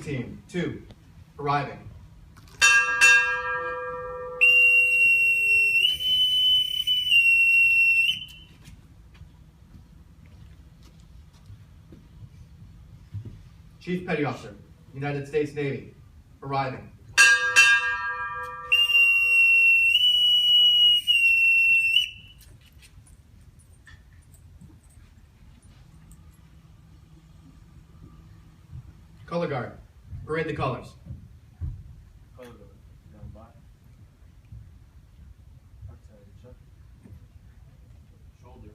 Team 2, arriving. Chief Petty Officer, United States Navy, arriving. Color Guard, parade the colors. Color guard, stand by. Outside check. Shoulder.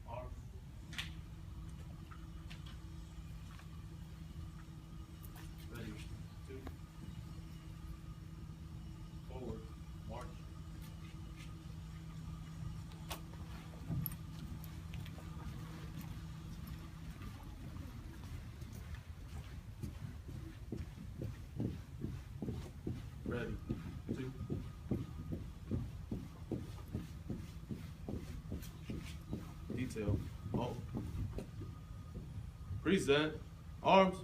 Arms. Ready. 2. Forward. March. Ready. 2. Detail. Oh. Present. Arms.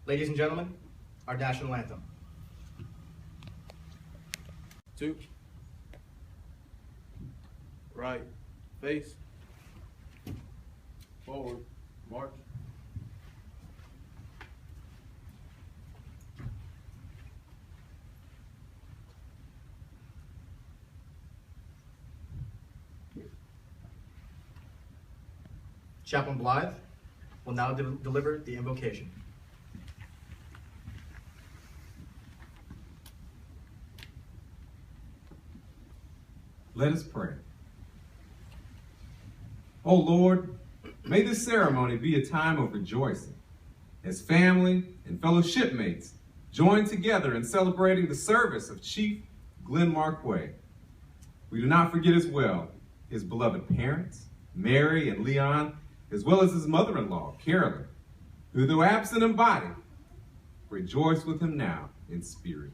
Ladies and gentlemen, our national anthem. 2. Right. Face. Forward. March. Chaplain Blythe will now deliver the invocation. Let us pray. O Lord, may this ceremony be a time of rejoicing as family and fellow shipmates join together in celebrating the service of Chief Glenn Marquay. We do not forget as well his beloved parents, Mary and Leon, as well as his mother-in-law, Carolyn, who, though absent in body, rejoice with him now in spirit.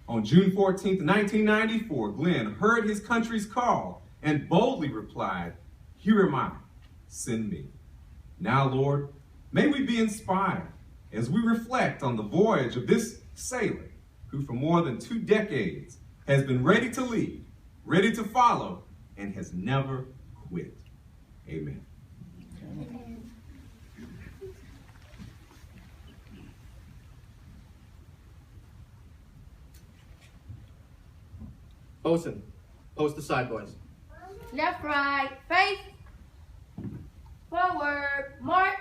On June 14th, 1994, Glenn heard his country's call and boldly replied, "Here am I, send me." Now, Lord, may we be inspired as we reflect on the voyage of this sailor who for more than 2 decades has been ready to lead, ready to follow, and has never quit. Amen. Bosun, post the side, boys. Left, right, face. Forward, march.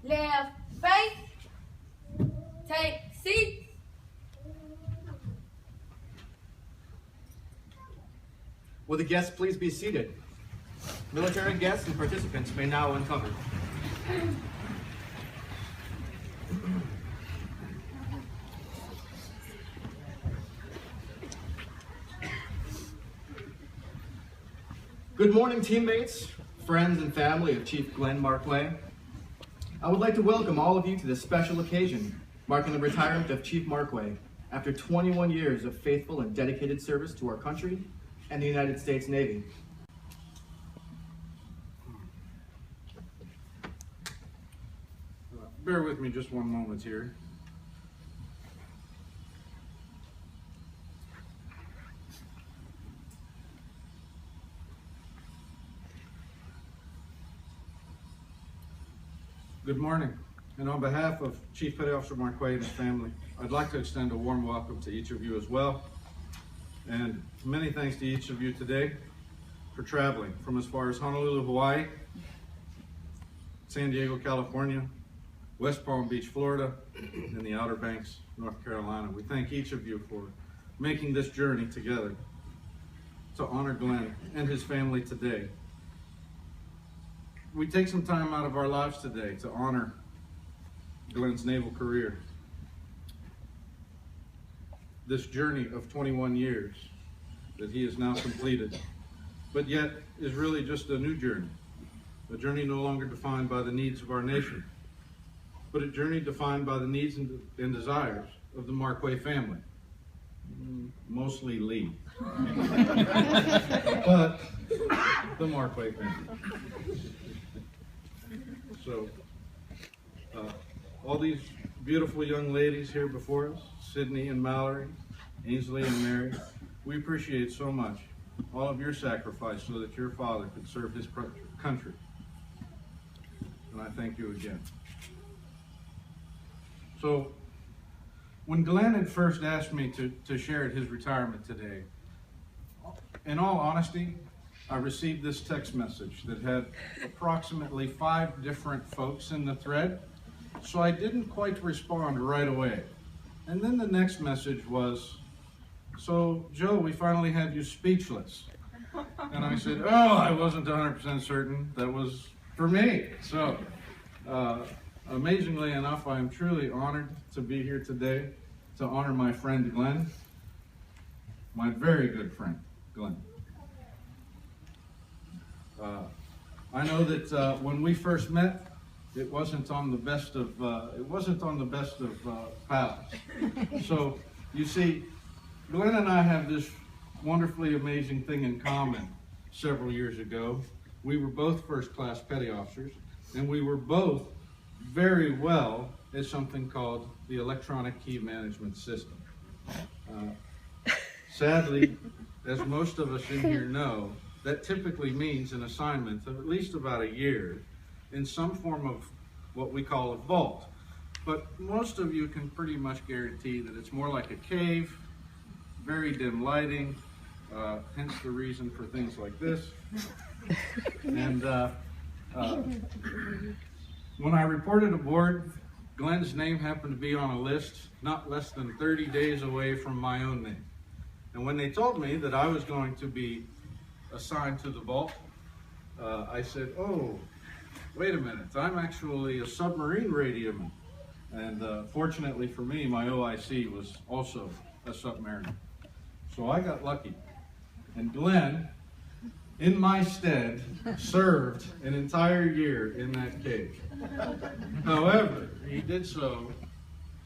Left, face. Take seats. Will the guests please be seated? Military guests and participants may now uncover. Good morning, teammates, friends, and family of Chief Glenn Marquay. I would like to welcome all of you to this special occasion, marking the retirement of Chief Marquay after 21 years of faithful and dedicated service to our country and the United States Navy. Bear with me just one moment here. Good morning, and on behalf of Chief Petty Officer Marquay and his family, I'd like to extend a warm welcome to each of you as well, and many thanks to each of you today for traveling from as far as Honolulu, Hawaii, San Diego, California, West Palm Beach, Florida, and the Outer Banks, North Carolina. We thank each of you for making this journey together to honor Glenn and his family today. We take some time out of our lives today to honor Glenn's naval career. This journey of 21 years that he has now completed, but yet is really just a new journey, a journey no longer defined by the needs of our nation, but a journey defined by the needs and desires of the Marquay family. Mostly Lee. But the Marquay family. So, all these beautiful young ladies here before us, Sydney and Mallory, Ainsley and Mary, we appreciate so much all of your sacrifice so that your father could serve his country. And I thank you again. So, when Glenn had first asked me to share at his retirement today, in all honesty, I received this text message that had approximately 5 different folks in the thread, so I didn't quite respond right away. And then the next message was, "So, Joe, we finally had you speechless." And I said, "Oh, I wasn't 100% certain that was for me." So, amazingly enough, I am truly honored to be here today to honor my friend Glenn, my very good friend Glenn. I know that when we first met, it wasn't on the best of pals. So you see, Glenn and I have this wonderfully amazing thing in common. Several years ago, we were both first-class petty officers, and we were both very well at something called the electronic key management system. Sadly, as most of us in here know, that typically means an assignment of at least about a year in some form of what we call a vault. But most of you can pretty much guarantee that it's more like a cave, very dim lighting, hence the reason for things like this. And when I reported aboard, Glenn's name happened to be on a list not less than 30 days away from my own name. And when they told me that I was going to be assigned to the vault, I said, "Oh, wait a minute, I'm actually a submarine radioman." And fortunately for me, my OIC was also a submariner. So I got lucky. And Glenn, in my stead, served an entire year in that cave. However, he did so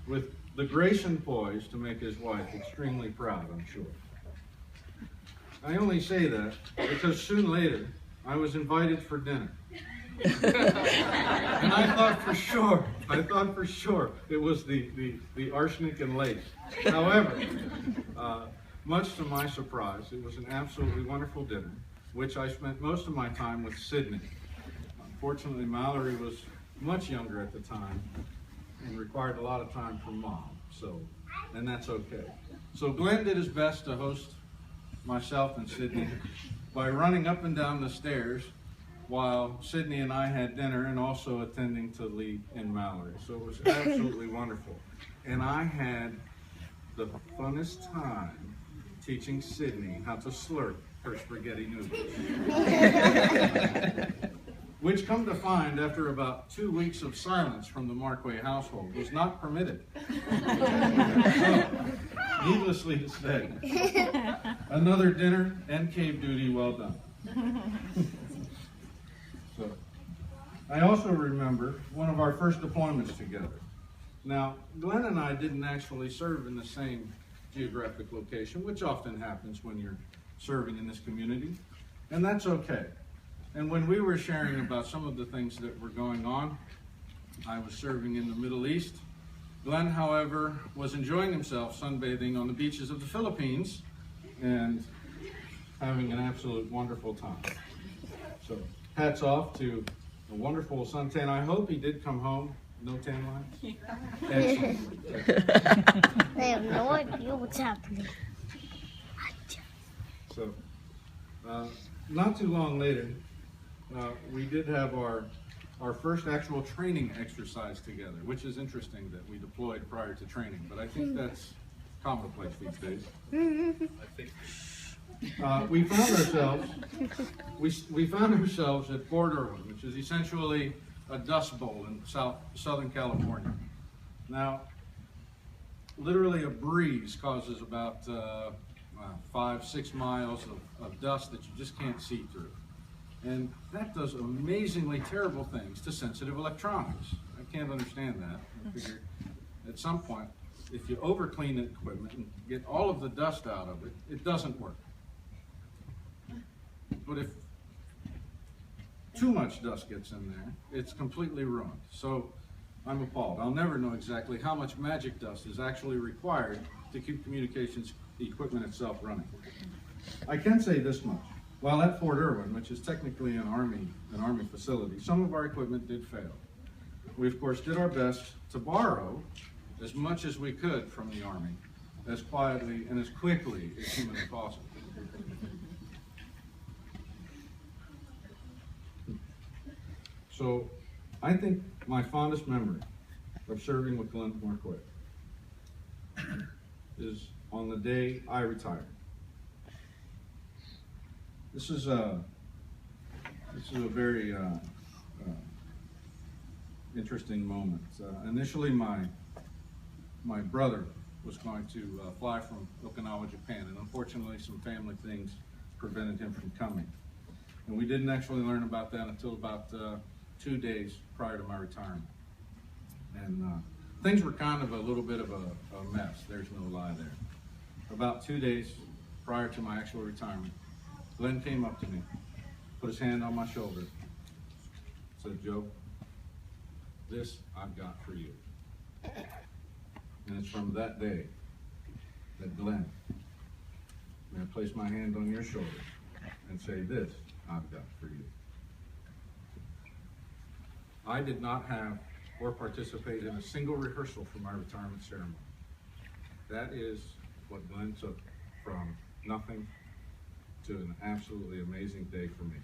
with the grace and poise to make his wife extremely proud, I'm sure. I only say that because soon later, I was invited for dinner. And I thought for sure it was the arsenic and lace. However, much to my surprise, it was an absolutely wonderful dinner, which I spent most of my time with Sydney. Unfortunately, Mallory was much younger at the time and required a lot of time from Mom, and that's okay. So Glenn did his best to host myself and Sydney by running up and down the stairs while Sydney and I had dinner and also attending to Lee and Mallory. So it was absolutely wonderful. And I had the funnest time teaching Sydney how to slurp her spaghetti noodles. Which, come to find, after about 2 weeks of silence from the Marquay household, was not permitted. So, needlessly to say, another dinner and cave duty well done. So, I also remember one of our first deployments together. Now, Glenn and I didn't actually serve in the same geographic location, which often happens when you're serving in this community, and that's okay. And when we were sharing about some of the things that were going on, I was serving in the Middle East. Glenn, however, was enjoying himself sunbathing on the beaches of the Philippines and having an absolute wonderful time. So, hats off to a wonderful suntan. I hope he did come home. No tan lines? Excellent. They have no idea what's happening. So, not too long later, we did have our first actual training exercise together, which is interesting that we deployed prior to training, but I think that's commonplace these days. I think. We found ourselves at Fort Irwin, which is essentially a dust bowl in Southern California. Now, literally a breeze causes about 5-6 miles of dust that you just can't see through. And that does amazingly terrible things to sensitive electronics. can't understand that. I figure at some point, if you over clean the equipment and get all of the dust out of it, it doesn't work. But if too much dust gets in there, it's completely ruined. So I'm appalled. I'll never know exactly how much magic dust is actually required to keep communications equipment itself running. I can say this much. While at Fort Irwin, which is technically an Army facility, some of our equipment did fail. We of course did our best to borrow as much as we could from the Army, as quietly and as quickly as humanly possible. So I think my fondest memory of serving with Glenn Marquay is on the day I retired. This is a very interesting moment. Initially, my brother was going to fly from Okinawa, Japan, and unfortunately, some family things prevented him from coming. And we didn't actually learn about that until about 2 days prior to my retirement. And things were kind of a little bit of a mess. There's no lie there. About 2 days prior to my actual retirement, Glenn came up to me, put his hand on my shoulder, said, "Joe, this I've got for you." And it's from that day that Glenn, may I place my hand on your shoulder and say, "This I've got for you." I did not have or participate in a single rehearsal for my retirement ceremony. That is what Glenn took from nothing to an absolutely amazing day for me.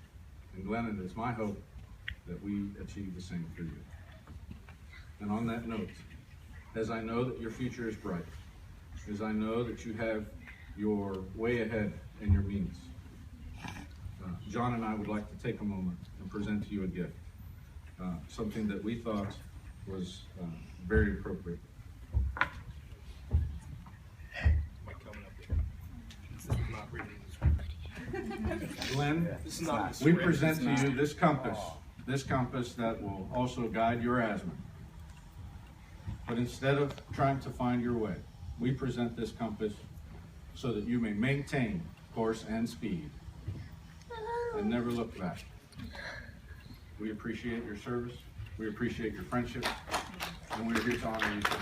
And Glenn, it is my hope that we achieve the same for you. And on that note, as I know that your future is bright, as I know that you have your way ahead and your means, John and I would like to take a moment and present to you a gift, something that we thought was very appropriate. Glenn, we present to you this compass that will also guide your asthma. But instead of trying to find your way, we present this compass so that you may maintain course and speed and never look back. We appreciate your service, we appreciate your friendship, and we're here to honor you today.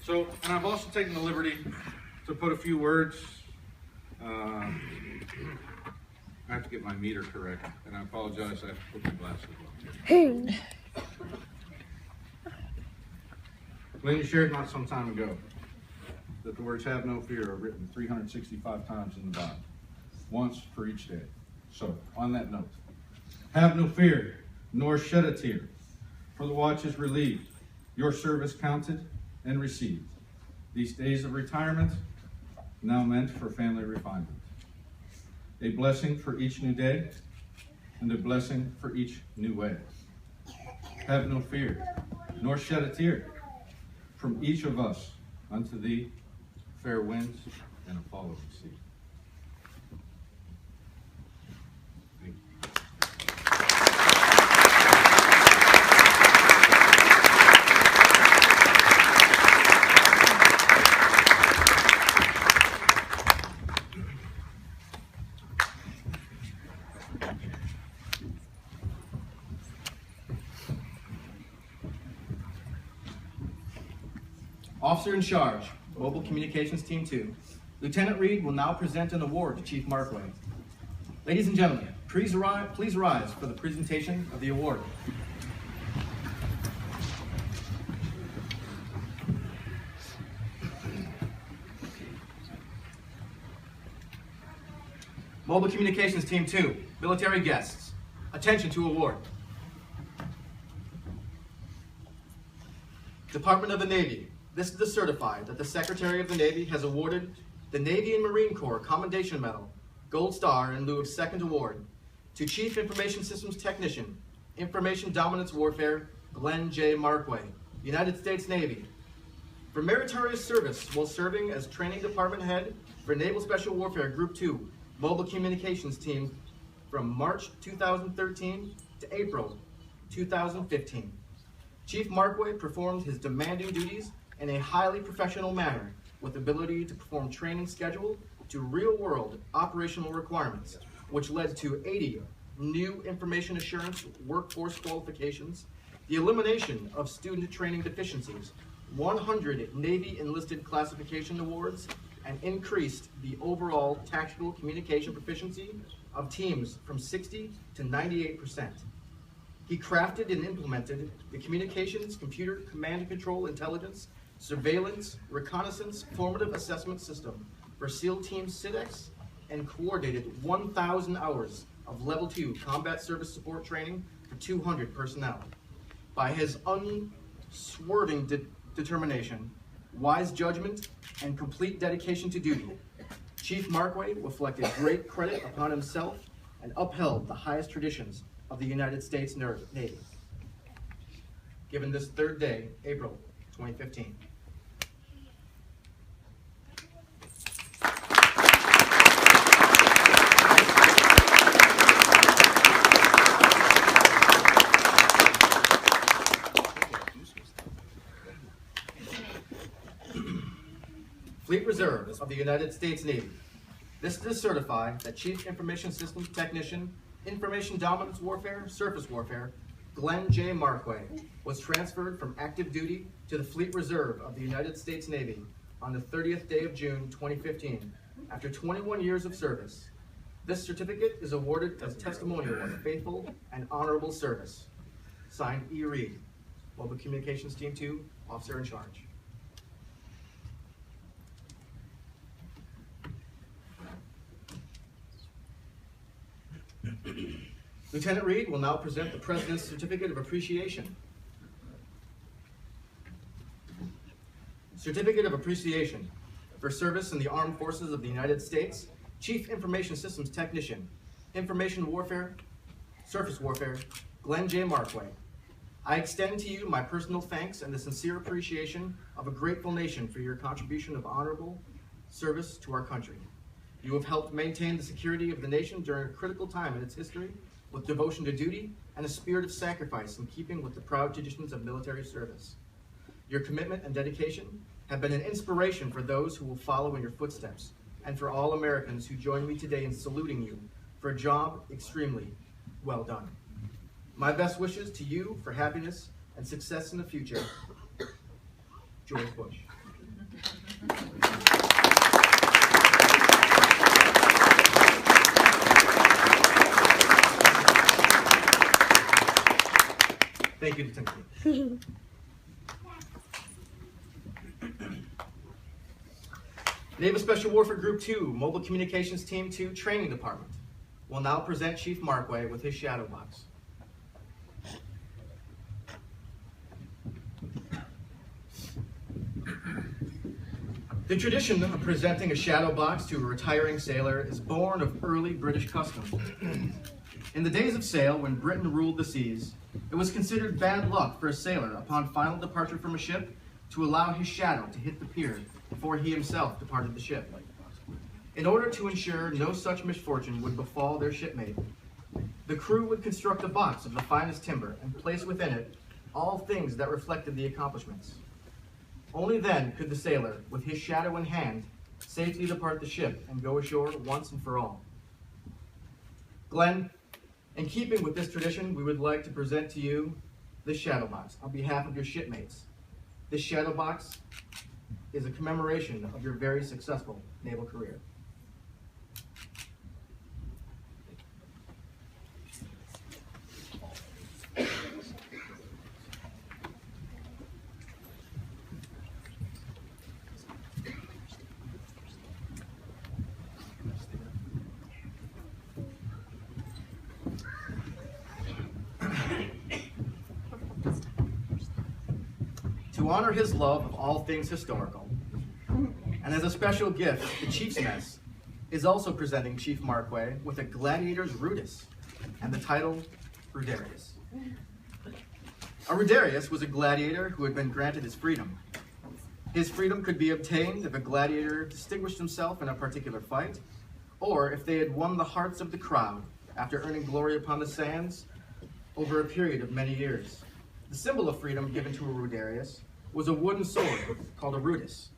So, and I've also taken the liberty to put a few words. I have to get my meter correct, and I apologize, I have to put my glasses on. Glenn, you shared not some time ago that the words "have no fear" are written 365 times in the Bible, once for each day. So, on that note, have no fear, nor shed a tear, for the watch is relieved, your service counted and received. These days of retirement, now meant for family refinement. A blessing for each new day, and a blessing for each new way. Have no fear, nor shed a tear, from each of us unto thee, fair winds and a following sea. Thank you. Officer in charge, Mobile Communications Team 2. Lieutenant Reed will now present an award to Chief Marquay. Ladies and gentlemen, please rise for the presentation of the award. Mobile Communications Team 2, military guests, attention to award. Department of the Navy, this is to certify that the Secretary of the Navy has awarded the Navy and Marine Corps Commendation Medal, Gold Star in lieu of second award, to Chief Information Systems Technician, Information Dominance Warfare, Glenn J. Marquay, United States Navy, For meritorious service while serving as training department head for Naval Special Warfare Group 2 Mobile Communications Team from March 2013 to April 2015. Chief Marquay performed his demanding duties in a highly professional manner with ability to perform training scheduled to real-world operational requirements, which led to 80 new information assurance workforce qualifications, the elimination of student training deficiencies, 100 Navy enlisted classification awards, and increased the overall tactical communication proficiency of teams from 60 to 98%. He crafted and implemented the communications, computer, command and control, intelligence, surveillance, reconnaissance, formative assessment system for SEAL Team SIDEX, and coordinated 1,000 hours of Level 2 combat service support training for 200 personnel. By his unswerving determination, wise judgment, and complete dedication to duty, Chief Marquay reflected great credit upon himself and upheld the highest traditions of the United States Navy. Given this third day, April 2015. Fleet Reserve of the United States Navy. This does certify that Chief Information Systems Technician, Information Dominance Warfare, Surface Warfare, Glenn J. Marquay was transferred from active duty to the Fleet Reserve of the United States Navy on the 30th day of June 2015 after 21 years of service. This certificate is awarded as testimonial of faithful and honorable service. Signed, E. Reed, Mobile Communications Team 2, Officer in Charge. Lieutenant Reed will now present the President's Certificate of Appreciation. Certificate of Appreciation for service in the Armed Forces of the United States, Chief Information Systems Technician, Information Warfare, Surface Warfare, Glenn J. Marquay. I extend to you my personal thanks and the sincere appreciation of a grateful nation for your contribution of honorable service to our country. You have helped maintain the security of the nation during a critical time in its history with devotion to duty and a spirit of sacrifice in keeping with the proud traditions of military service. Your commitment and dedication have been an inspiration for those who will follow in your footsteps and for all Americans who join me today in saluting you for a job extremely well done. My best wishes to you for happiness and success in the future. George Bush. Thank you, Lieutenant. Naval Special Warfare Group 2, Mobile Communications Team 2 Training Department will now present Chief Marquay with his shadow box. The tradition of presenting a shadow box to a retiring sailor is born of early British custom. In the days of sail, when Britain ruled the seas, it was considered bad luck for a sailor upon final departure from a ship to allow his shadow to hit the pier before he himself departed the ship. In order to ensure no such misfortune would befall their shipmate, the crew would construct a box of the finest timber and place within it all things that reflected the accomplishments. Only then could the sailor, with his shadow in hand, safely depart the ship and go ashore once and for all. Glenn, in keeping with this tradition, we would like to present to you this shadow box on behalf of your shipmates. This shadow box is a commemoration of your very successful naval career. To honor his love of all things historical, and as a special gift, the Chief's Mess is also presenting Chief Marquay with a Gladiator's Rudis and the title Rudarius. A Rudarius was a gladiator who had been granted his freedom. His freedom could be obtained if a gladiator distinguished himself in a particular fight, or if they had won the hearts of the crowd after earning glory upon the sands over a period of many years. The symbol of freedom given to a rudarius was a wooden sword called a rudis.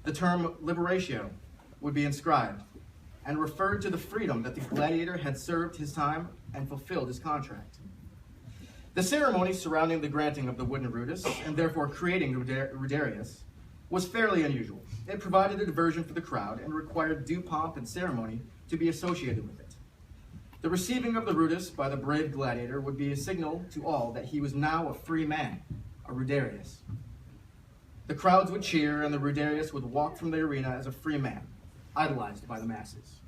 The term liberatio would be inscribed and referred to the freedom that the gladiator had served his time and fulfilled his contract. The ceremony surrounding the granting of the wooden rudis, and therefore creating the rudarius, was fairly unusual. It provided a diversion for the crowd and required due pomp and ceremony to be associated with it. The receiving of the rudis by the brave gladiator would be a signal to all that he was now a free man, a rudarius. The crowds would cheer, and the rudarius would walk from the arena as a free man, idolized by the masses.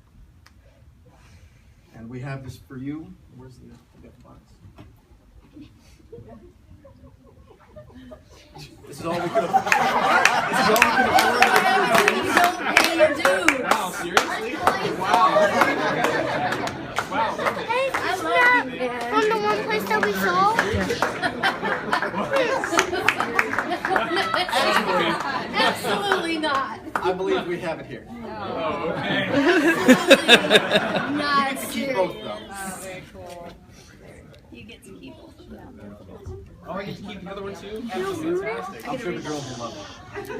And we have this for you. Where's the gift box? This is all we could afford. Wow, seriously? Wow. Wow. Hey, isn't that from the one place that we saw? Absolutely not. I believe we have it here. Oh, okay. Not Keep both though. Very cool. You get to keep both of them. Oh, I get to keep the other one too? That's Fantastic. I'm sure the girls will love it.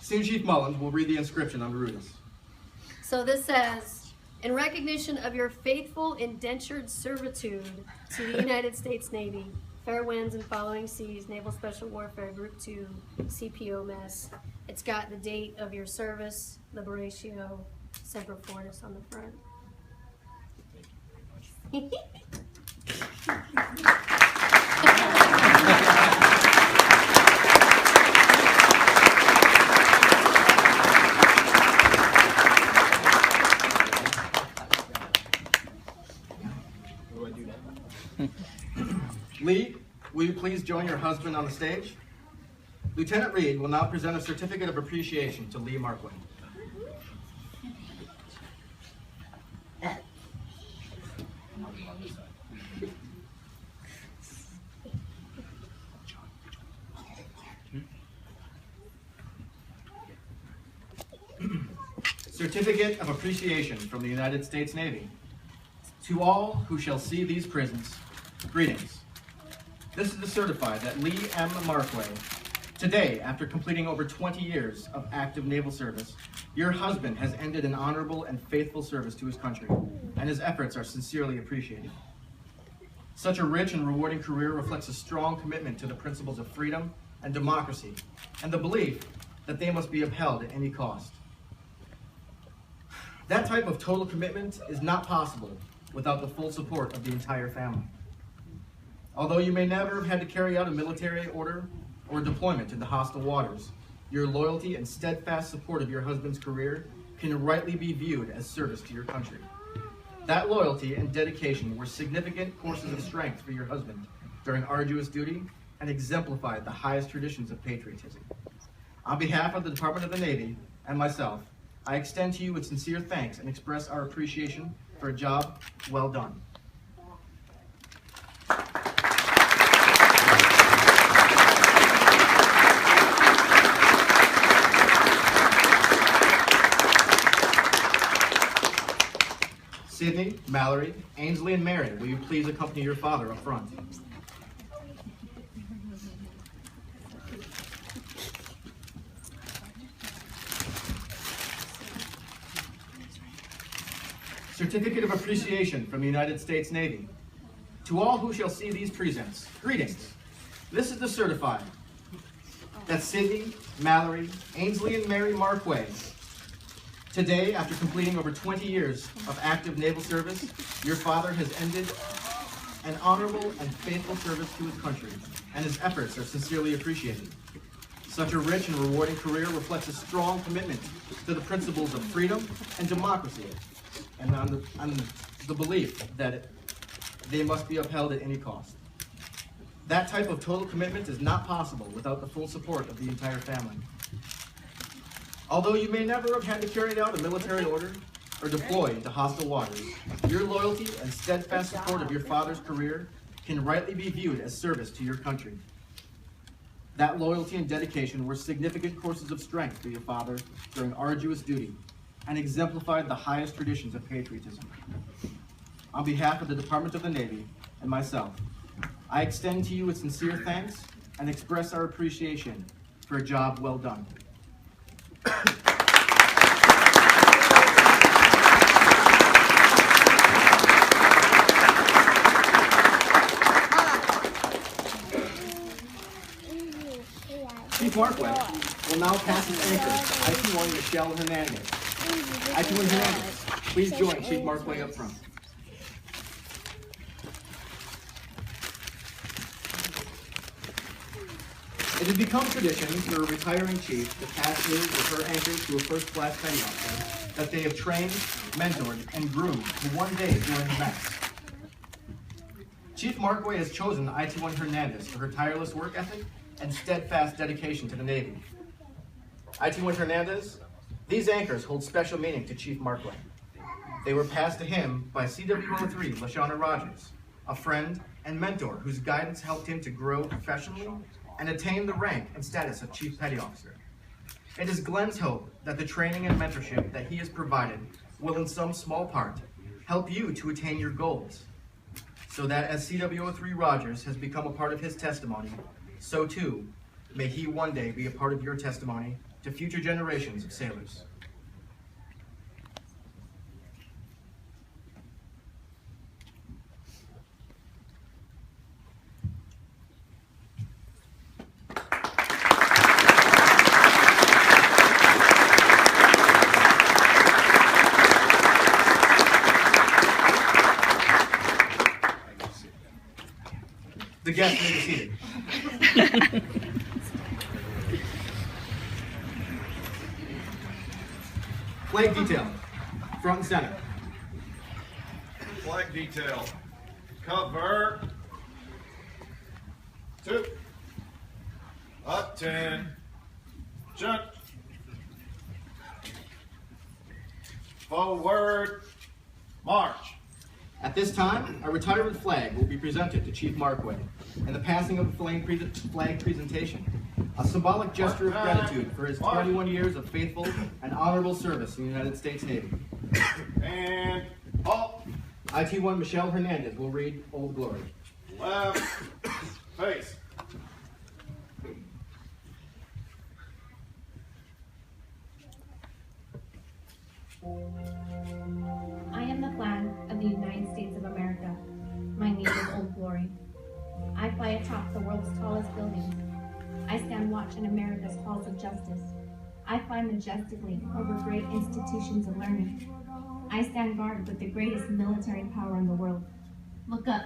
Senior Chief Mullins will read the inscription on the rudis. So this says, in recognition of your faithful indentured servitude to the United States Navy, fair winds and following seas, Naval Special Warfare Group 2, CPO mess. It's got the date of your service, Liberatio, Semper Fortis on the front. Lee, will you please join your husband on the stage? Lieutenant Reed will now present a certificate of appreciation to Lee Marquay. Certificate of Appreciation from the United States Navy. To all who shall see these prisons, greetings. This is to certify that Lee M. Marquay, today, after completing over 20 years of active naval service, your husband has ended an honorable and faithful service to his country, and his efforts are sincerely appreciated. Such a rich and rewarding career reflects a strong commitment to the principles of freedom and democracy, and the belief that they must be upheld at any cost. That type of total commitment is not possible without the full support of the entire family. Although you may never have had to carry out a military order or deployment in the hostile waters, your loyalty and steadfast support of your husband's career can rightly be viewed as service to your country. That loyalty and dedication were significant courses of strength for your husband during arduous duty and exemplified the highest traditions of patriotism. On behalf of the Department of the Navy and myself, I extend to you with sincere thanks and express our appreciation for a job well done. Sydney, Mallory, Ainsley, and Mary, will you please accompany your father up front? Certificate of Appreciation from the United States Navy. To all who shall see these presents, greetings. This is to certify that Sydney, Mallory, Ainsley, and Mary Marquay, today, after completing over 20 years of active naval service, your father has ended an honorable and faithful service to his country, and his efforts are sincerely appreciated. Such a rich and rewarding career reflects a strong commitment to the principles of freedom and democracy, and on the belief that they must be upheld at any cost. That type of total commitment is not possible without the full support of the entire family. Although you may never have had to carry out a military order or deploy into hostile waters, your loyalty and steadfast support of your father's career can rightly be viewed as service to your country. That loyalty and dedication were significant courses of strength for your father during arduous duty and exemplified the highest traditions of patriotism. On behalf of the Department of the Navy and myself, I extend to you a sincere thanks and express our appreciation for a job well done. Chief Marquay will now pass his anchor to IT-1 Michelle Hernandez. IT-1 Hernandez, please join Chief Marquay up front. It has become tradition for a retiring chief to pass his or her anchor to a first-class petty officer that they have trained, mentored, and groomed to one day during the mess. Chief Marquay has chosen IT-1 Hernandez for her tireless work ethic and steadfast dedication to the Navy. IT-1 Hernandez, these anchors hold special meaning to Chief Marquay. They were passed to him by CWO3 LaShawna Rogers, a friend and mentor whose guidance helped him to grow professionally and attain the rank and status of Chief Petty Officer. It is Glenn's hope that the training and mentorship that he has provided will in some small part help you to attain your goals, so that as CWO3 Rogers has become a part of his testimony, so too may he one day be a part of your testimony to future generations of sailors. The guests may be seated. Flag detail, front and center. Flag detail. Cover. 2. Up 10. Jump. Forward. March. At this time, a retirement flag will be presented to Chief Marquay and the passing of a flag presentation, a symbolic gesture of gratitude for his 21 years of faithful and honorable service in the United States Navy. And halt. IT-1 Michelle Hernandez will read Old Glory. Left. Face. I am the flag of the United States of America. My name is Old Glory. I fly atop the world's tallest buildings. I stand watch in America's halls of justice. I fly majestically over great institutions of learning. I stand guard with the greatest military power in the world. Look up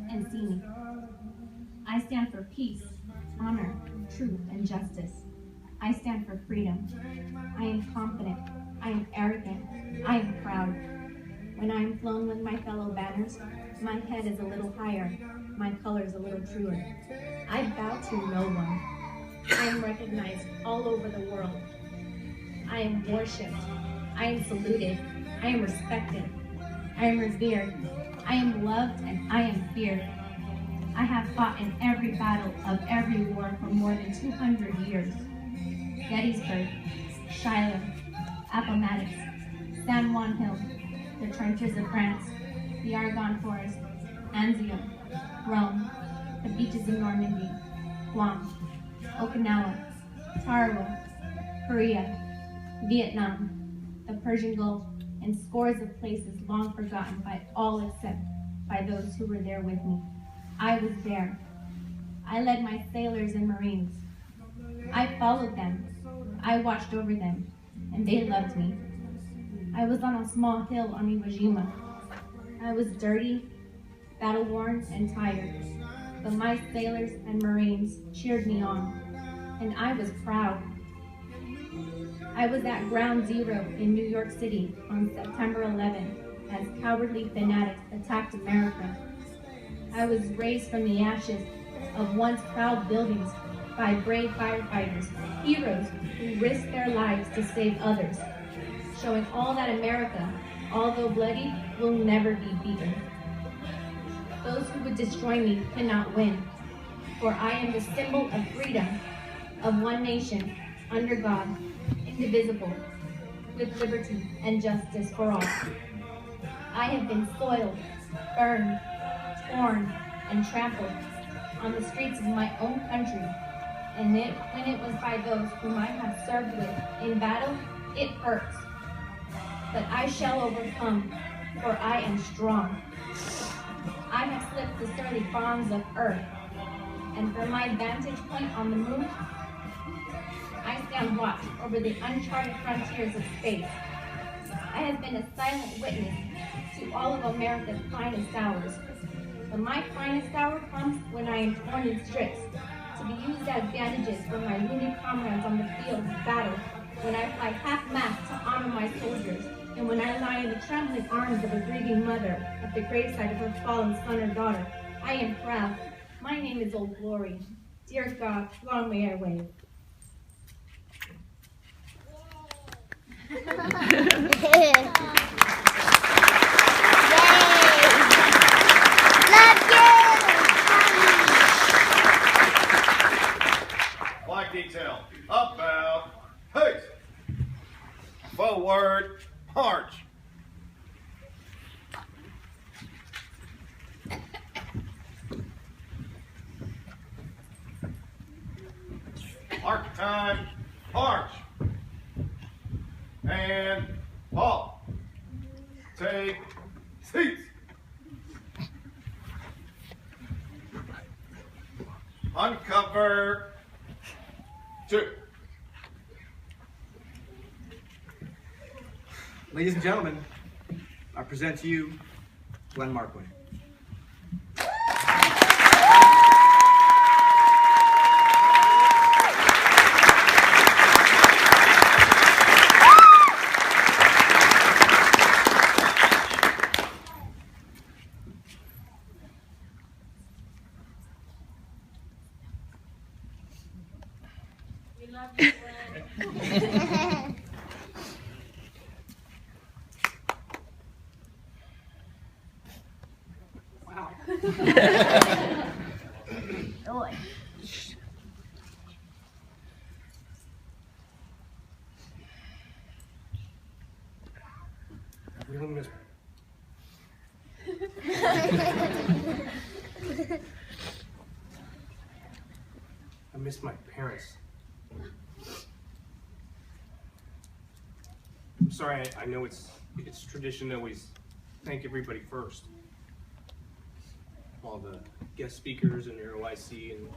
and see me. I stand for peace, honor, truth, and justice. I stand for freedom. I am confident. I am arrogant. I am proud. When I am flown with my fellow banners, my head is a little higher, my colors a little truer. I bow to no one. I am recognized all over the world. I am worshipped. I am saluted. I am respected. I am revered. I am loved and I am feared. I have fought in every battle of every war for more than 200 years. Gettysburg, Shiloh, Appomattox, San Juan Hill, the trenches of France, the Argonne Forest, Anzio, Rome, the beaches of Normandy, Guam, Okinawa, Tarawa, Korea, Vietnam, the Persian Gulf, and scores of places long forgotten by all except by those who were there with me. I was there. I led my sailors and Marines. I followed them. I watched over them, and they loved me. I was on a small hill on Iwo Jima. I was dirty, battle-worn, and tired, but my sailors and Marines cheered me on, and I was proud. I was at Ground Zero in New York City on September 11th as cowardly fanatics attacked America. I was raised from the ashes of once proud buildings by brave firefighters, heroes who risked their lives to save others, showing all that America, although bloody, will never be beaten. Those who would destroy me cannot win, for I am the symbol of freedom, of one nation, under God, indivisible, with liberty and justice for all. I have been soiled, burned, torn, and trampled on the streets of my own country, and when it was by those whom I have served with in battle, it hurts. But I shall overcome, for I am strong. I have slipped the sturdy bonds of earth, and from my vantage point on the moon, I stand watch over the uncharted frontiers of space. I have been a silent witness to all of America's finest hours. But my finest hour comes when I am torn in strips, to be used as bandages for my wounded comrades on the field of battle, when I fly half-mast to honor my soldiers, and when I lie in the trembling arms of a grieving mother at the graveside of her fallen son or daughter. I am proud. My name is Old Glory. Dear God, long may I wave. Flag detail, up bow, haste, forward, march. Mark time, march. And halt. Take seats. Uncover 2. Ladies and gentlemen, I present to you Glenn Marquay. I really miss. I miss my parents. I'm sorry, I know it's tradition to always thank everybody first. All the guest speakers and your OIC and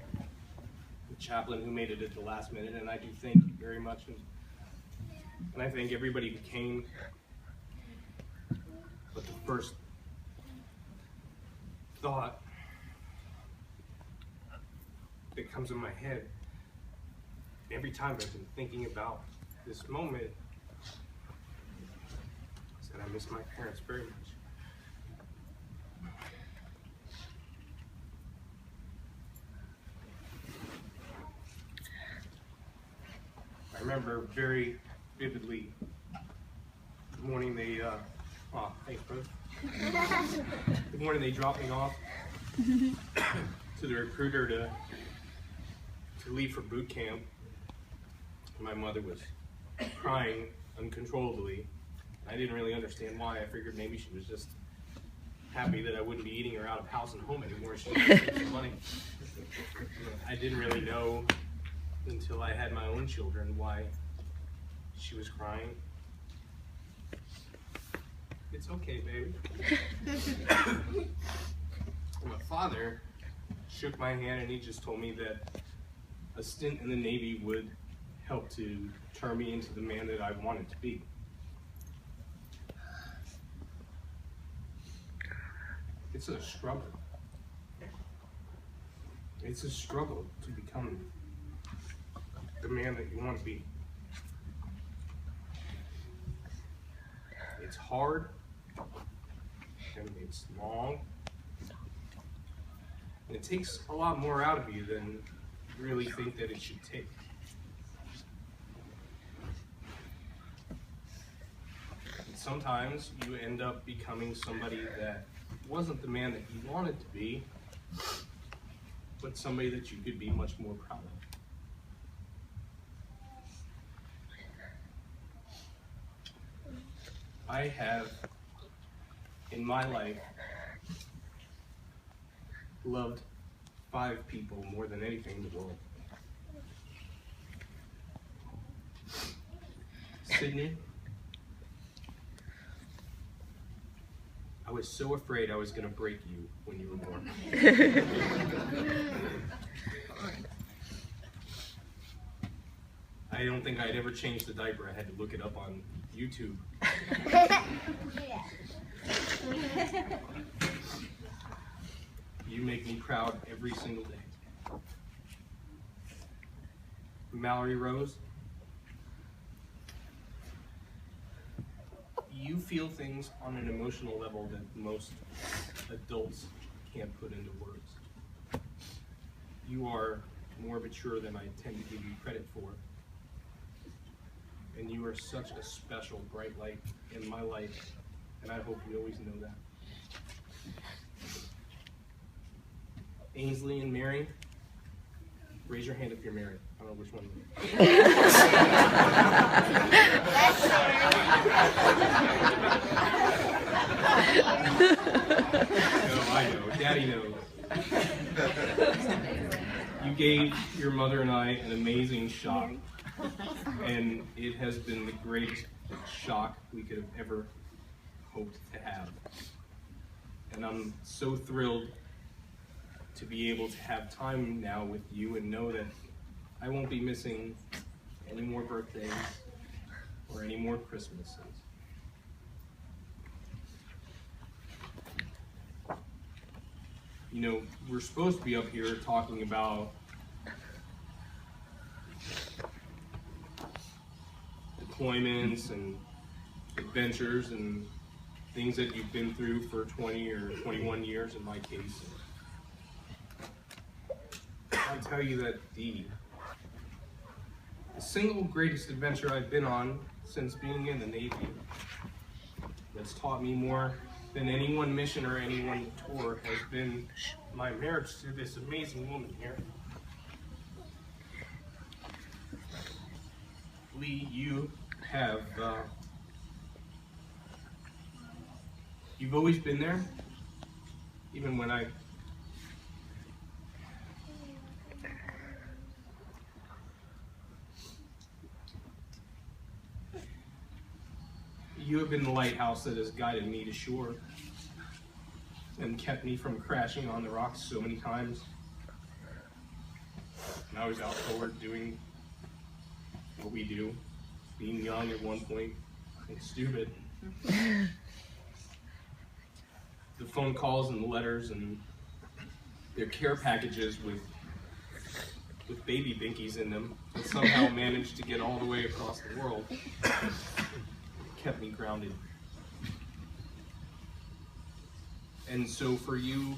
the chaplain who made it at the last minute, and I do thank you very much. And I thank everybody who came. But the first thought that comes in my head every time I've been thinking about this moment is that I miss my parents very much. I remember very vividly the morning they oh, thanks, brother. The morning they dropped me off to the recruiter to leave for boot camp. My mother was crying uncontrollably. I didn't really understand why. I figured maybe she was just happy that I wouldn't be eating her out of house and home anymore. She was saving some money. I didn't really know until I had my own children why she was crying. It's okay, baby. My father shook my hand and he just told me that a stint in the Navy would help to turn me into the man that I wanted to be. It's a struggle. It's a struggle to become the man that you want to be. It's hard, and it's long, and it takes a lot more out of you than you really think that it should take. And sometimes you end up becoming somebody that wasn't the man that you wanted to be, but somebody that you could be much more proud of. I have, in my life, loved 5 people more than anything in the world. Sydney, I was so afraid I was going to break you when you were born. I don't think I'd ever changed the diaper. I had to look it up on YouTube. You make me proud every single day. Mallory Rose, you feel things on an emotional level that most adults can't put into words. You are more mature than I tend to give you credit for. And you are such a special, bright light in my life, and I hope you always know that. Ainsley and Mary, raise your hand if you're married. I don't know which one. No, I know. Daddy knows. You gave your mother and I an amazing shock, and it has been the greatest shock we could have ever hoped to have. And I'm so thrilled to be able to have time now with you and know that I won't be missing any more birthdays or any more Christmases. You know, we're supposed to be up here talking about deployments and adventures and things that you've been through for 20 or 21 years in my case. I'll tell you that the single greatest adventure I've been on since being in the Navy that's taught me more than any one mission or any one tour has been my marriage to this amazing woman here. Lee, you have, you've always been there, even when you have been the lighthouse that has guided me to shore and kept me from crashing on the rocks so many times. And I was out forward doing what we do, being young at one point and stupid. The phone calls and the letters and their care packages with baby binkies in them that somehow managed to get all the way across the world kept me grounded. And so for you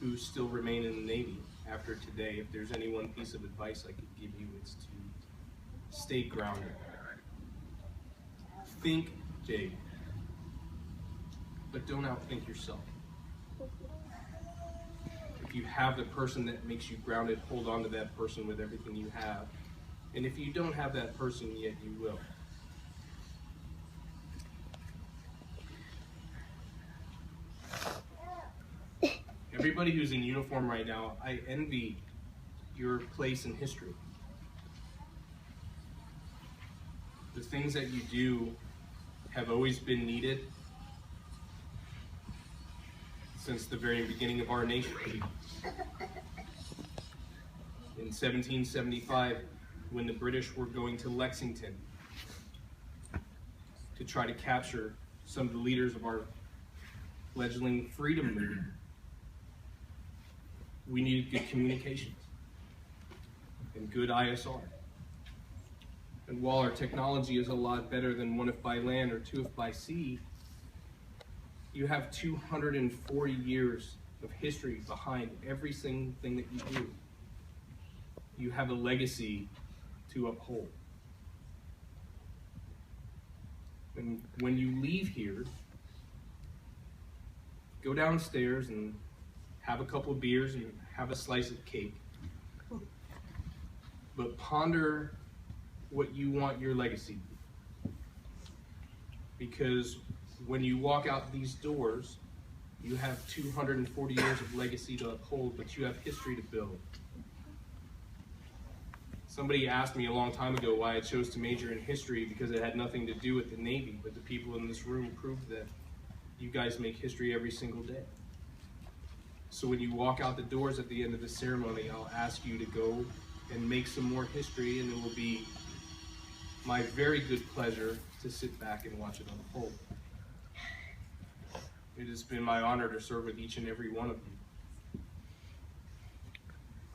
who still remain in the Navy after today, if there's any one piece of advice I could give you, it's to stay grounded. Think big, but don't outthink yourself. If you have the person that makes you grounded, hold on to that person with everything you have. And if you don't have that person yet, you will. Everybody who's in uniform right now, I envy your place in history. The things that you do have always been needed since the very beginning of our nation. In 1775, when the British were going to Lexington to try to capture some of the leaders of our fledgling freedom movement, we needed good communications and good ISR. And while our technology is a lot better than one if by land or two if by sea, you have 240 years of history behind every single thing that you do. You have a legacy to uphold. And when you leave here, go downstairs and have a couple of beers and have a slice of cake. But ponder what you want your legacy to be. Because when you walk out these doors, you have 240 years of legacy to uphold, but you have history to build. Somebody asked me a long time ago why I chose to major in history, because it had nothing to do with the Navy, but the people in this room proved that you guys make history every single day. So when you walk out the doors at the end of the ceremony, I'll ask you to go and make some more history, and it will be my very good pleasure to sit back and watch it unfold. It has been my honor to serve with each and every one of you.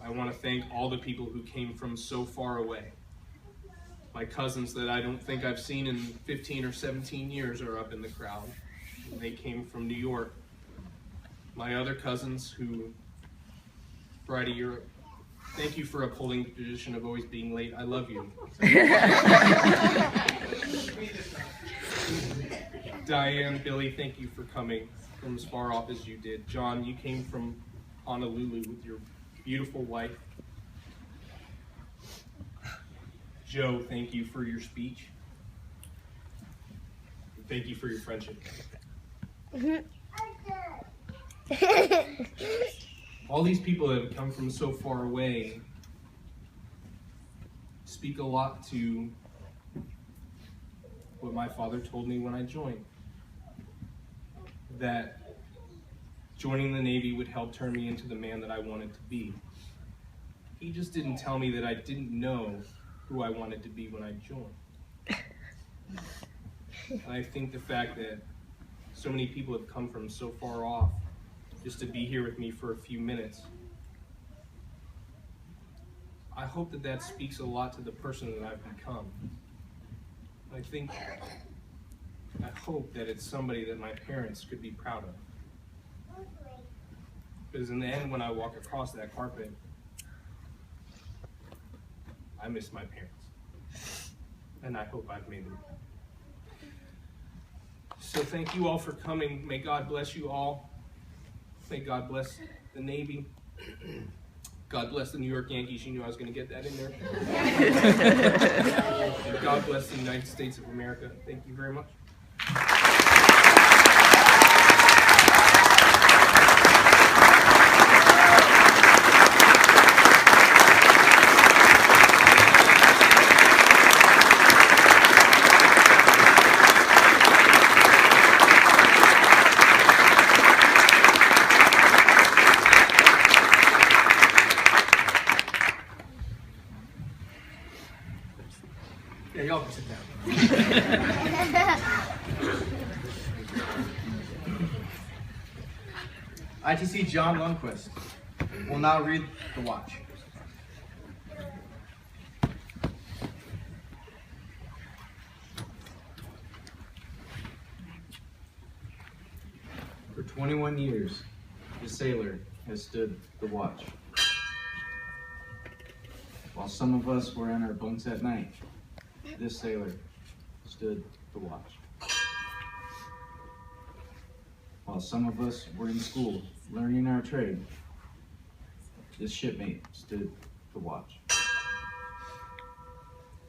I want to thank all the people who came from so far away. My cousins that I don't think I've seen in 15 or 17 years are up in the crowd. They came from New York. My other cousins who, Bridie, thank you for upholding the tradition of always being late. I love you. Diane, Billy, thank you for coming from as far off as you did. John, you came from Honolulu with your beautiful wife. Joe, thank you for your speech. Thank you for your friendship. All these people that have come from so far away speak a lot to what my father told me when I joined. That joining the Navy would help turn me into the man that I wanted to be. He just didn't tell me that I didn't know who I wanted to be when I joined. And I think the fact that so many people have come from so far off just to be here with me for a few minutes, I hope that that speaks a lot to the person that I've become. I hope that it's somebody that my parents could be proud of. Because in the end, when I walk across that carpet, I miss my parents. And I hope I've made them. So thank you all for coming. May God bless you all. May God bless the Navy. God bless the New York Yankees. You knew I was going to get that in there. And God bless the United States of America. Thank you very much. Yeah, y'all can sit down. ITC John Lundquist will now read the watch. For 21 years, the sailor has stood the watch. While some of us were in our bunks at night, this sailor stood the watch. While some of us were in school learning our trade, this shipmate stood the watch.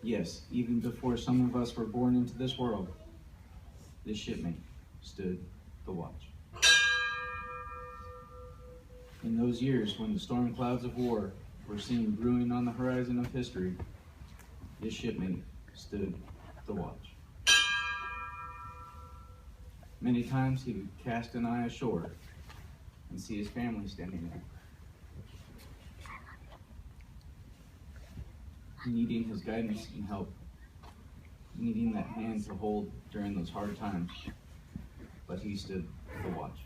Yes, even before some of us were born into this world, this shipmate stood the watch. In those years when the storm clouds of war were seen brewing on the horizon of history, this shipmate stood the watch. Many times he would cast an eye ashore and see his family standing there, needing his guidance and help, needing that hand to hold during those hard times, but he stood the watch.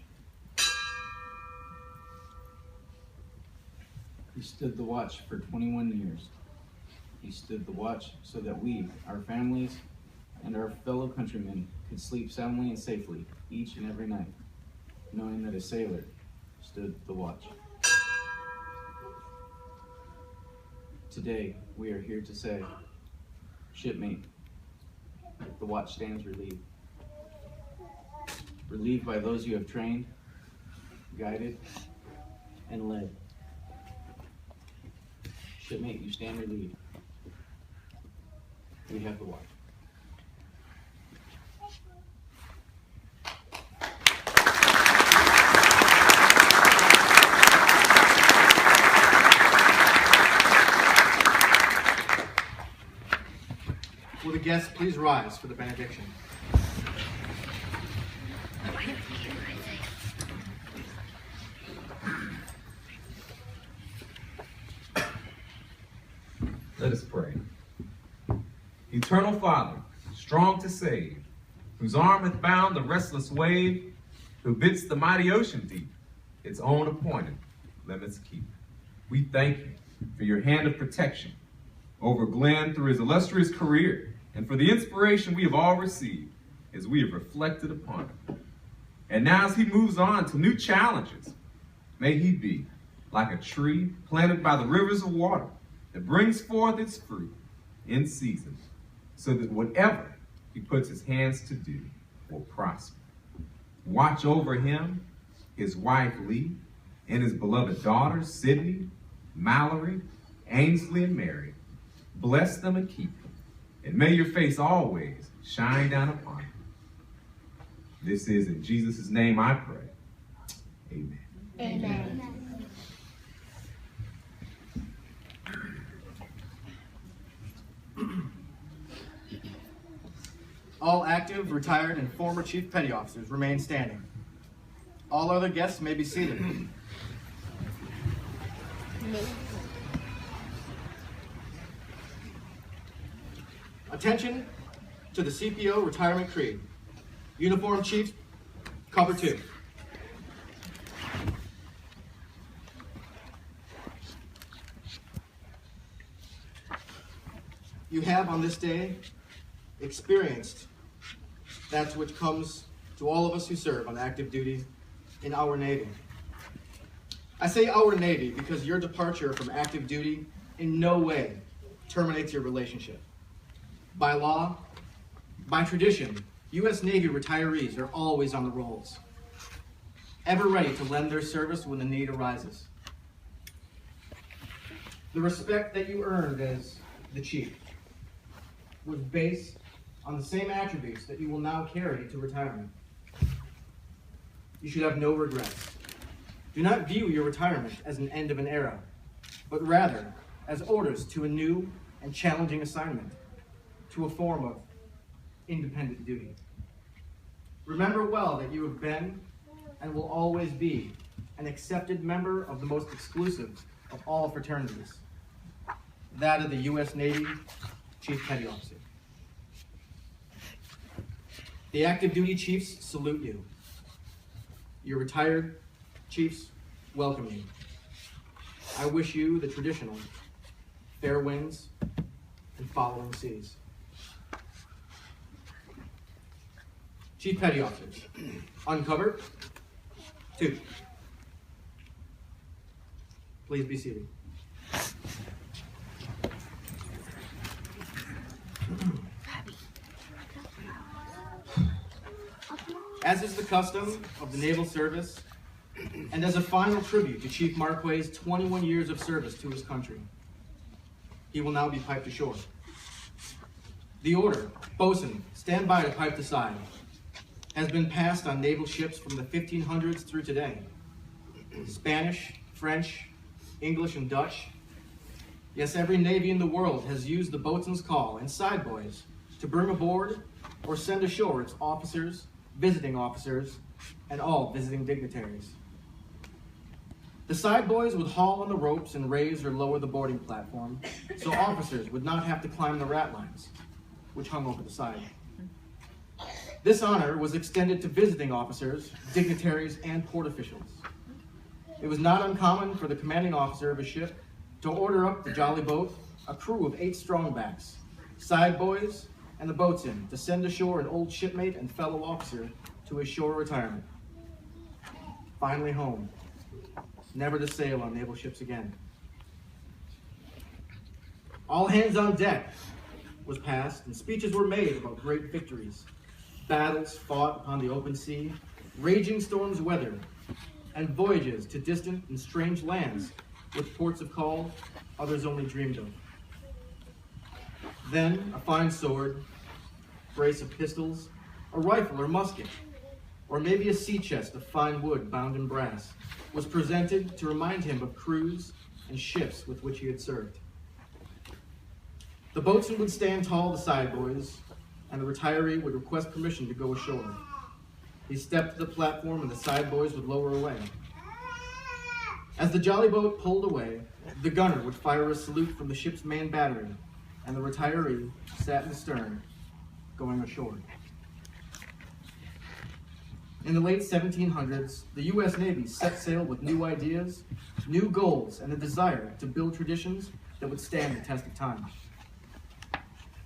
He stood the watch for 21 years. He stood the watch so that we, our families, and our fellow countrymen could sleep soundly and safely each and every night, knowing that a sailor stood the watch. Today, we are here to say, shipmate, the watch stands relieved. Relieved by those you have trained, guided, and led. Shipmate, you stand or lead. We have the watch. Will the guests please rise for the benediction? Let us pray. Eternal Father, strong to save, whose arm hath bound the restless wave, who bids the mighty ocean deep its own appointed limits keep. We thank you for your hand of protection over Glenn through his illustrious career, and for the inspiration we have all received as we have reflected upon him. And now as he moves on to new challenges, may he be like a tree planted by the rivers of water that brings forth its fruit in season, so that whatever he puts his hands to do will prosper. Watch over him, his wife Lee, and his beloved daughters Sydney, Mallory, Ainsley, and Mary. Bless them and keep them, and may your face always shine down upon them. This is in Jesus' name I pray. Amen. Amen. All active, retired, and former Chief Petty Officers remain standing. All other guests may be seated. Attention to the CPO Retirement Creed. Uniform Chief, cover 2. You have on this day experienced that which comes to all of us who serve on active duty in our Navy. I say our Navy because your departure from active duty in no way terminates your relationship. By law, by tradition, U.S. Navy retirees are always on the rolls, ever ready to lend their service when the need arises. The respect that you earned as the Chief was based on the same attributes that you will now carry to retirement. You should have no regrets. Do not view your retirement as an end of an era, but rather as orders to a new and challenging assignment, to a form of independent duty. Remember well that you have been and will always be an accepted member of the most exclusive of all fraternities, that of the U.S. Navy Chief Petty Officer. The active duty chiefs salute you. Your retired chiefs welcome you. I wish you the traditional fair winds and following seas. Chief Petty Officers, uncover 2. Please be seated. As is the custom of the Naval Service, and as a final tribute to Chief Marquay's 21 years of service to his country, he will now be piped ashore. The order, bosun, stand by to pipe the side, has been passed on naval ships from the 1500s through today. Spanish, French, English, and Dutch. Yes, every navy in the world has used the boatswain's call and side boys to bring aboard or send ashore its officers, visiting officers, and all visiting dignitaries. The side boys would haul on the ropes and raise or lower the boarding platform, so officers would not have to climb the ratlines, which hung over the side. This honor was extended to visiting officers, dignitaries, and port officials. It was not uncommon for the commanding officer of a ship to order up the jolly boat a crew of 8 strongbacks, side boys, and the boatswain to send ashore an old shipmate and fellow officer to his shore retirement. Finally home, never to sail on naval ships again. All hands on deck was passed, and speeches were made about great victories, battles fought upon the open sea, raging storms weathered, and voyages to distant and strange lands with ports of call others only dreamed of. Then a fine sword, brace of pistols, a rifle or musket, or maybe a sea chest of fine wood bound in brass, was presented to remind him of crews and ships with which he had served. The boatswain would stand tall beside boys, and the retiree would request permission to go ashore. He stepped to the platform and the side boys would lower away. As the jolly boat pulled away, the gunner would fire a salute from the ship's main battery, and the retiree sat in the stern, going ashore. In the late 1700s, the U.S. Navy set sail with new ideas, new goals, and a desire to build traditions that would stand the test of time.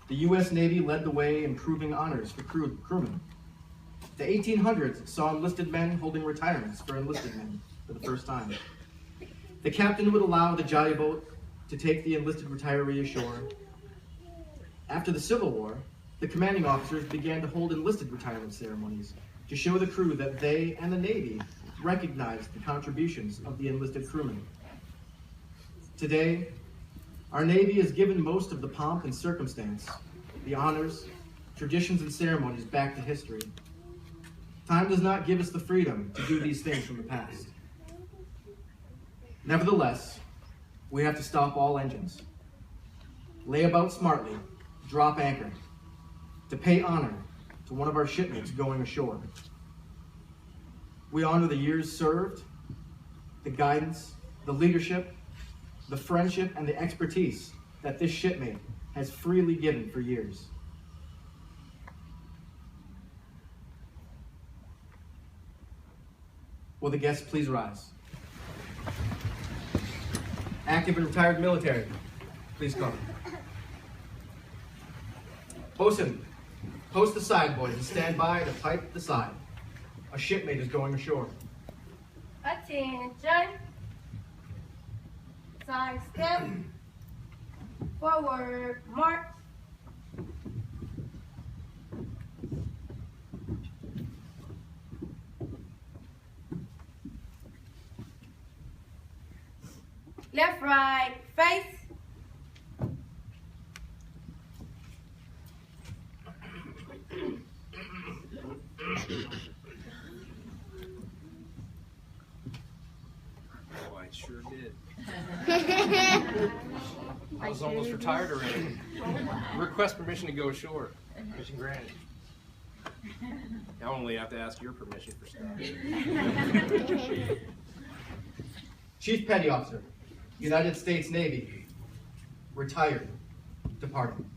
The U.S. Navy led the way in proving honors for crewmen. The 1800s saw enlisted men holding retirements for enlisted men for the first time. The captain would allow the jolly boat to take the enlisted retiree ashore. After the Civil War, the commanding officers began to hold enlisted retirement ceremonies to show the crew that they and the Navy recognized the contributions of the enlisted crewmen. Today, our Navy is given most of the pomp and circumstance, the honors, traditions, and ceremonies back to history. Time does not give us the freedom to do these things from the past. Nevertheless, we have to stop all engines, lay about smartly, drop anchor, to pay honor to one of our shipmates going ashore. We honor the years served, the guidance, the leadership, the friendship, and the expertise that this shipmate has freely given for years. Will the guests please rise? Active and retired military, please come. Bosun, post the side boys and stand by to pipe the side. A shipmate is going ashore. Attention. Side step. Forward march. Left, right, face. Oh, I sure did. I was almost retired already. Request permission to go ashore. Permission granted. I only have to ask your permission for stuff. Chief Petty Officer, United States Navy, retired, departing.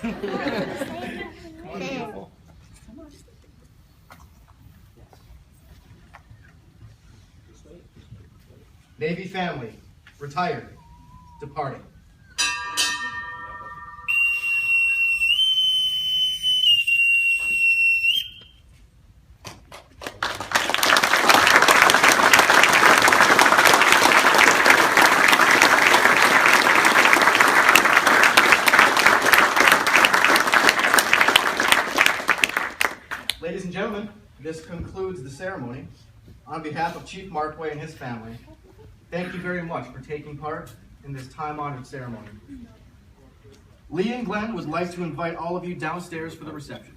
Come on, beautiful. Navy family, retired, departing. Ladies and gentlemen, this concludes the ceremony. On behalf of Chief Marquay and his family, thank you very much for taking part in this time-honored ceremony. Lee and Glenn would like to invite all of you downstairs for the reception.